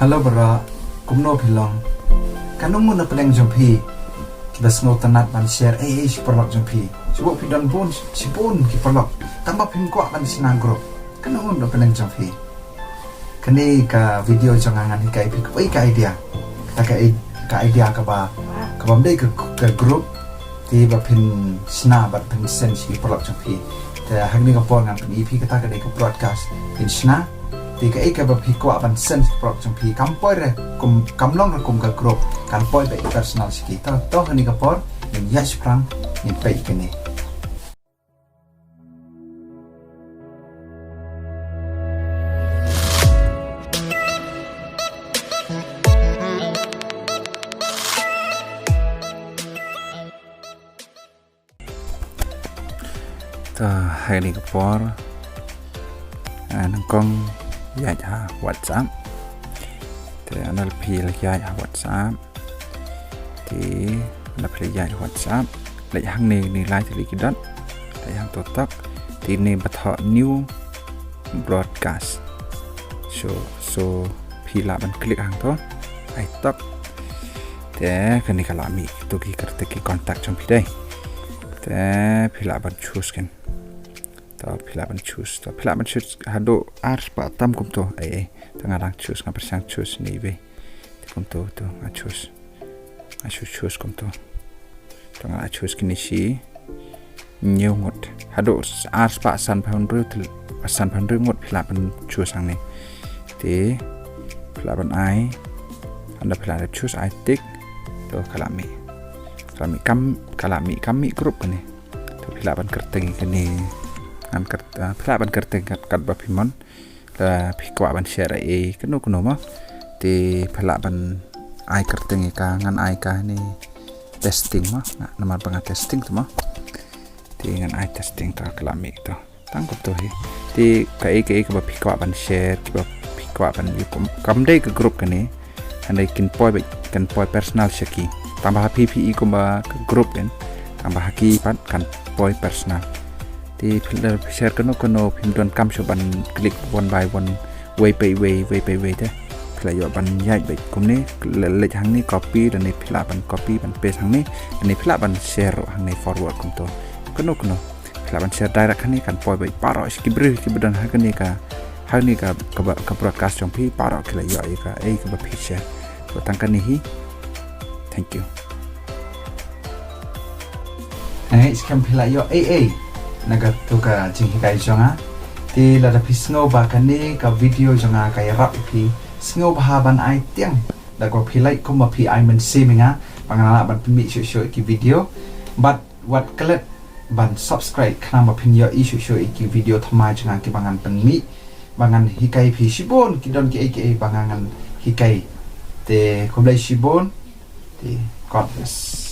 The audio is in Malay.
Halo bara, kumno pilong. Kanung na peleng jompi. Kita semua tenat ban share si paralok jompi. Sebab pidon pun si pun ki paralok. Tambah pin kwah ban senang grup. Kanung na peleng jompi. Kani ka video jangan hikai pi kai ka idea. Kita ka idea ka ba mdai ka grup ti ba pin sna ba pin sen si paralok jompi. Ta hangni ka pon ngan pin EP ka ta ka dei ka broadcast pin sna. Tiga ika berpikir akan sense prok jumpi kampoi re kamlong rekum ke grup kampoi baik personal sekitar toh ni kapor ni ya sekarang ni baik kini. Toh hari ni kapor nangkong ya WhatsApp thì nó là phi là ya WhatsApp thì là phi ya WhatsApp lại hàng này lại thì cái đất lại hàng tổ tắc thì này bắt họ new broadcast so phi là bạn click hàng thôi ai tắc thế cái này cả là mi tôi khi cái contact trong phi đây thế phi là bạn choose cái P.U.S.H Hato ars pa tam kum to eiei tangarang choose ngapar sang choose ni be kum to choose kum to tangarang choose kini si nhiều ngot Hato ars pa san phandru ngot P.U.S.H choose sang ni te P.U.S.H ai anda P.U.S.H choose ai tik to kalami kami group ni to P.U.S.H kerteng kini an P.U.S.H kerteng kat bapimon la pikwa ban share kuno ma ti P.U.S.H ai kerteng ka ngan ai ka ni testing ma nama banga testing tu ma ti ngan ai testing ta kalami to tangkap to hi ti ka ka pikwa ban share ki pikwa ban kam dei ke group kani andai kin poi personal shaki tambah PPE ko ba group kan tambah ki pat kan poi personal thì share cái nó phim đoàn cam số bạn click one by one way thế là do bạn nhảy bị cũng này lấy hàng này copy dan này là bạn copy bạn paste hàng này là bạn share hàng này forward cũng to cái nó là bạn share direct hàng này kan poi bị paro skibri kemudian hàng này ka broadcast trong phi paro là do cái P.U.S.H buat tangkan nih thank you sekarang pila yo eiei naga tuka jing hikai jonga ti la da pisno ba kani ka video jonga ka rap pi sngo ba ban ai tiang da ko pilai ko ma pi ai men seminga pangala ban pimi show ki video but what color ban subscribe kana ma pin yo issue show ki video thama jonga ki bangan pemi bangan hikai pi shibon ki don ki aka bangangan hikai te ko blai shibon ti god bless